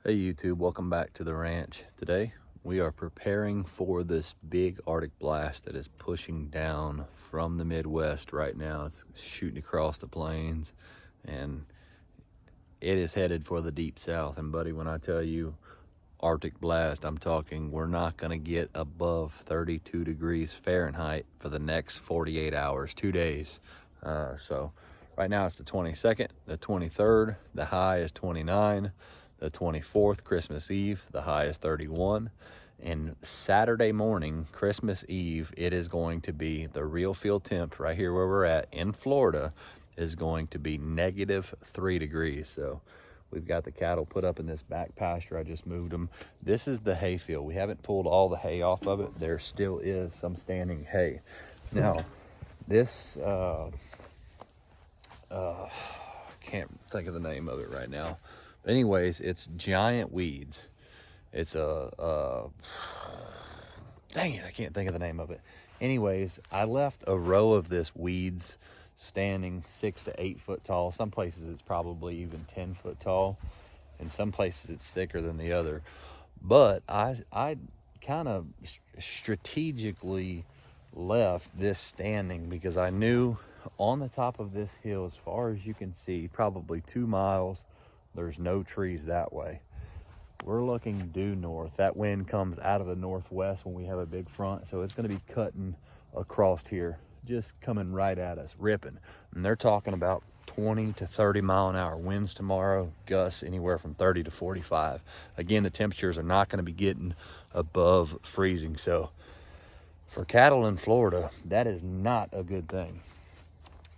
Hey YouTube, welcome back to the ranch. Today we are preparing for this big Arctic blast that is pushing down from the Midwest right now. It's shooting across the plains and it is headed for the deep south. And buddy, when I tell you Arctic blast, I'm talking we're not going to get above 32 degrees Fahrenheit for the next 48 hours, 2 days. So right now it's the 22nd, the 23rd, the high is 29. The 24th, Christmas Eve, the high is 31. And Saturday morning, Christmas Eve, it is going to be the real field temp right here where we're at in Florida is going to be -3 degrees. So we've got the cattle put up in this back pasture. I just moved them. This is the hay field. We haven't pulled all the hay off of it. There still is some standing hay. Now, this, can't think of the name of it right now. But anyways, it's giant weeds. It's dang it, I can't think of the name of it. Anyways, I left a row of this weeds standing 6 to 8 foot tall. Some places it's probably even 10 foot tall. In some places it's thicker than the other. But I kind of strategically left this standing because I knew on the top of this hill, as far as you can see, probably 2 miles, there's no trees that way. We're looking due north. That wind comes out of the northwest when we have a big front, so it's going to be cutting across here, just coming right at us, ripping. And they're talking about 20 to 30 mile an hour winds tomorrow, gusts anywhere from 30 to 45. Again, the temperatures are not going to be getting above freezing. So for cattle in Florida, that is not a good thing.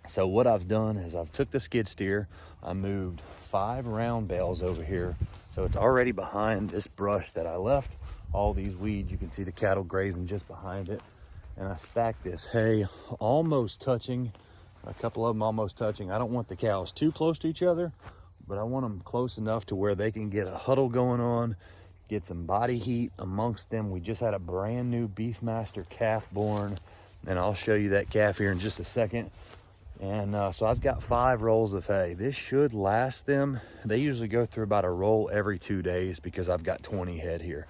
So what I've done is I've took the skid steer, I moved 5 round bales over here. So it's already behind this brush that I left. All these weeds, you can see the cattle grazing just behind it. And I stacked this hay almost touching, a couple of them almost touching. I don't want the cows too close to each other, but I want them close enough to where they can get a huddle going on, get some body heat amongst them. We just had a brand new Beefmaster calf born, and I'll show you that calf here in just a second. And so I've got 5 rolls of hay. This should last them. They usually go through about a roll every 2 days because I've got 20 head here.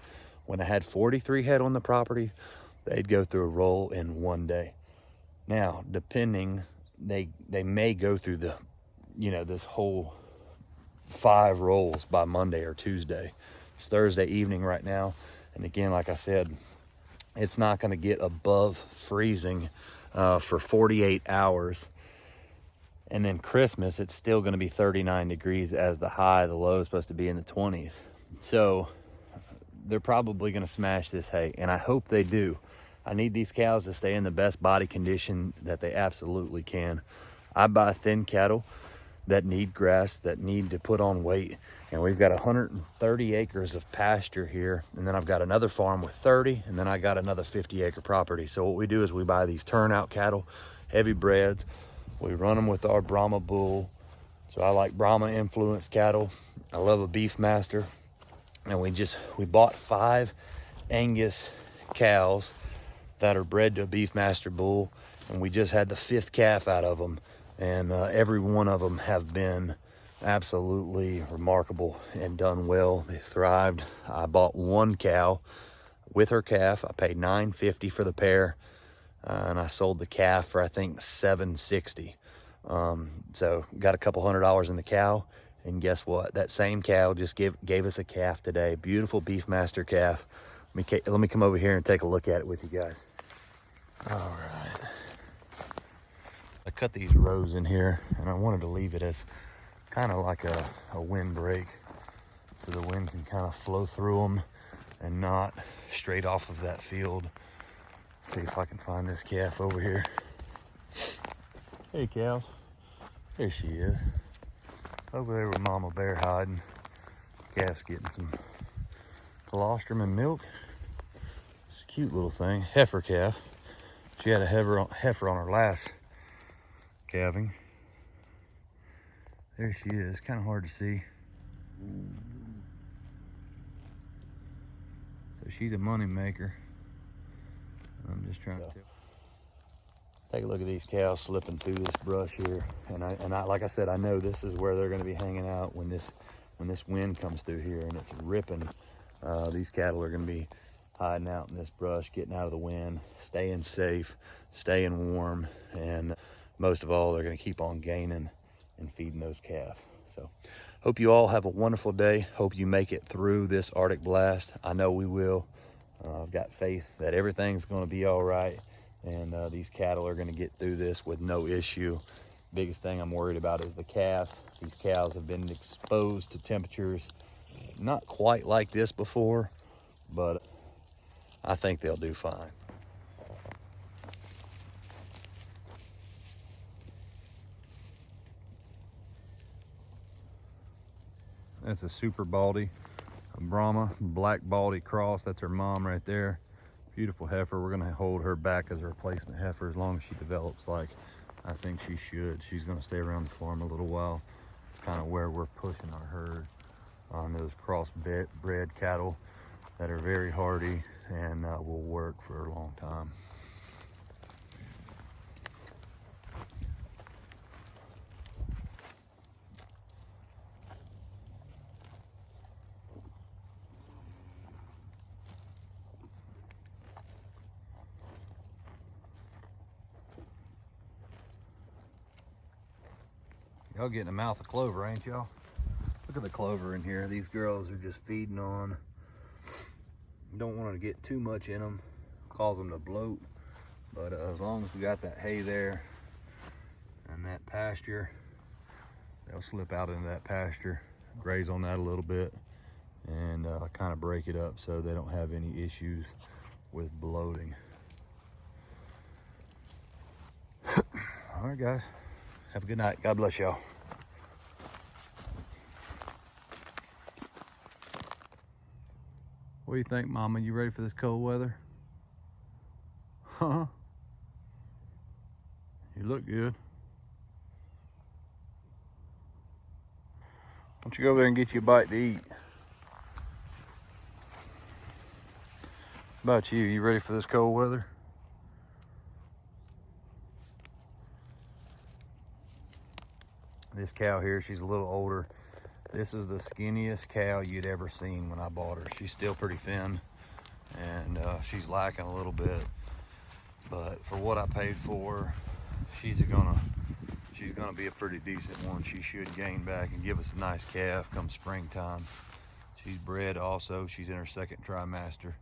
When I had 43 head on the property, they'd go through a roll in 1 day. Now, depending, they may go through the, this whole 5 rolls by Monday or Tuesday. It's Thursday evening right now. And again, like I said, it's not going to get above freezing for 48 hours. And then Christmas, it's still going to be 39 degrees as the high. The low is supposed to be in the 20s. So they're probably going to smash this hay, and I hope they do. I need these cows to stay in the best body condition that they absolutely can. I buy thin cattle that need grass, that need to put on weight. And we've got 130 acres of pasture here. And then I've got another farm with 30, and then I got another 50-acre property. So what we do is we buy these turnout cattle, heavy breds. We run them with our Brahma bull. So I like Brahma influenced cattle. I love a Beefmaster. And we bought 5 Angus cows that are bred to a Beefmaster bull. And we just had the 5th calf out of them. And every one of them have been absolutely remarkable and done well. They thrived. I bought 1 cow with her calf. I paid $9.50 for the pair. And I sold the calf for I think $7.60. So got a couple $100 in the cow, and guess what? That same cow just gave us a calf today. Beautiful Beefmaster calf. Let me come over here and take a look at it with you guys. All right. I cut these rows in here, and I wanted to leave it as kind of like a windbreak, so the wind can kind of flow through them and not straight off of that field. See if I can find this calf over here. Hey cows, there she is. Over there with Mama Bear hiding. Calf's getting some colostrum and milk. It's a cute little thing, heifer calf. She had a heifer on her last calving. There she is, kind of hard to see. So she's a money maker. I'm just trying to take a look at these cows slipping through this brush here. And I like I said, I know this is where they're going to be hanging out when this when this wind comes through here and it's ripping, these cattle are going to be hiding out in this brush, getting out of the wind, staying safe, staying warm, and most of all, they're going to keep on gaining and feeding those calves. So hope you all have a wonderful day. Hope you make it through this Arctic blast. I know we will. I've got faith that everything's going to be all right, and these cattle are going to get through this with no issue. Biggest thing I'm worried about is the calves. These cows have been exposed to temperatures not quite like this before, but I think they'll do fine. That's a super baldy, a Brahma black baldy cross. That's her mom right there. Beautiful heifer. We're gonna hold her back as a replacement heifer as long as she develops like I think she should. She's gonna stay around the farm a little while. It's kind of where we're pushing our herd on those cross-bred cattle that are very hardy and will work for a long time. Y'all getting a mouth of clover, ain't y'all? Look at the clover in here. These girls are just feeding on. You don't want to get too much in them, cause them to bloat. But as long as we got that hay there and that pasture, they'll slip out into that pasture, graze on that a little bit, and kind of break it up so they don't have any issues with bloating. All right, guys. Have a good night. God bless y'all. What do you think, Mama? You ready for this cold weather? Huh? You look good. Why don't you go over there and get you a bite to eat? How about you? You ready for this cold weather? This cow here, she's a little older. This is the skinniest cow you'd ever seen when I bought her. She's still pretty thin, and she's lacking a little bit. But for what I paid for her, she's gonna be a pretty decent one. She should gain back and give us a nice calf come springtime. She's bred also. She's in her second trimester,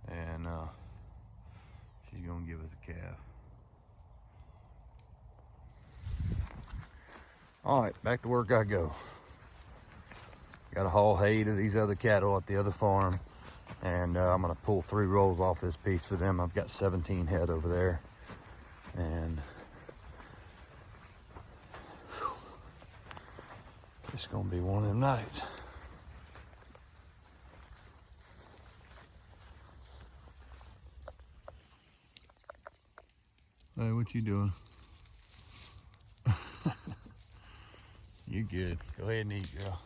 and she's gonna give us a calf. All right, back to work I go. Got to haul hay to these other cattle at the other farm, and I'm gonna pull 3 rolls off this piece for them. I've got 17 head over there, and it's gonna be one of them nights. Hey, what you doing? You good. Go ahead and eat, girl.